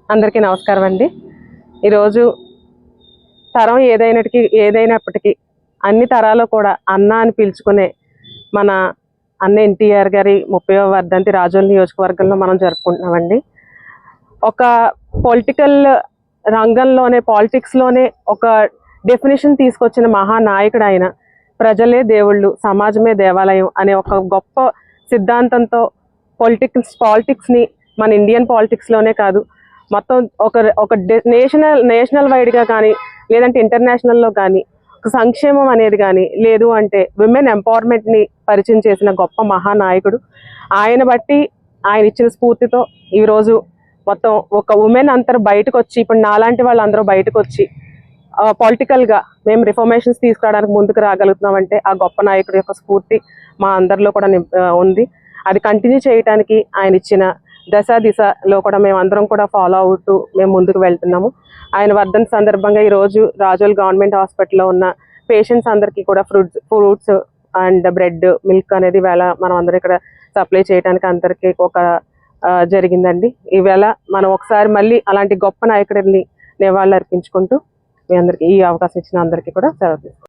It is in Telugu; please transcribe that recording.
అందరికీ నమస్కారం అండి. ఈరోజు తరం ఏదైనప్పటికీ అన్ని తరాలు కూడా అన్న అని పిలుచుకునే మన అన్న ఎన్టీఆర్ గారి 30వ వర్ధంతి రాజోల్ నియోజకవర్గంలో మనం జరుపుకుంటున్నామండి. ఒక పొలిటికల్ రంగంలోనే పాలిటిక్స్లోనే ఒక డెఫినేషన్ తీసుకొచ్చిన మహానాయకుడు ఆయన. ప్రజలే దేవుళ్ళు, సమాజమే దేవాలయం అనే ఒక గొప్ప సిద్ధాంతంతో పాలిటిక్స్ని మన ఇండియన్ పాలిటిక్స్లోనే కాదు మొత్తం ఒక నేషనల్ వైడ్గా కానీ లేదంటే ఇంటర్నేషనల్లో కానీ ఒక సంక్షేమం అనేది కానీ లేదు అంటే విమెన్ ఎంపవర్మెంట్ని పరిచయం చేసిన గొప్ప మహానాయకుడు. ఆయన బట్టి ఆయన ఇచ్చిన స్ఫూర్తితో ఈరోజు మొత్తం ఒక ఉమెన్ అందరూ బయటకు వచ్చి, ఇప్పుడు నాలాంటి వాళ్ళందరూ బయటకు వచ్చి పొలిటికల్గా మేము రిఫర్మేషన్స్ తీసుకురావడానికి ముందుకు రాగలుగుతున్నామంటే ఆ గొప్ప నాయకుడి యొక్క స్ఫూర్తి మా అందరిలో కూడా ఉంది. అది కంటిన్యూ చేయడానికి ఆయన ఇచ్చిన దిశలో కూడా మేము అందరం కూడా ఫాలో అవుతూ మేము ముందుకు వెళ్తున్నాము. ఆయన వర్ధంతి సందర్భంగా ఈరోజు రాజోల్ గవర్నమెంట్ హాస్పిటల్లో ఉన్న పేషెంట్స్ అందరికీ కూడా ఫ్రూట్స్ అండ్ బ్రెడ్, మిల్క్ అనేది ఈవేళ మనం అందరం ఇక్కడ సప్లై చేయడానికి అందరికీ ఒక జరిగిందండి. ఈవేళ మనం ఒకసారి మళ్ళీ అలాంటి గొప్ప నాయకుడిని నివాళులు అర్పించుకుంటూ మీ అందరికీ ఈ అవకాశం ఇచ్చిన అందరికీ కూడా సెలవు తీసుకుంటాం.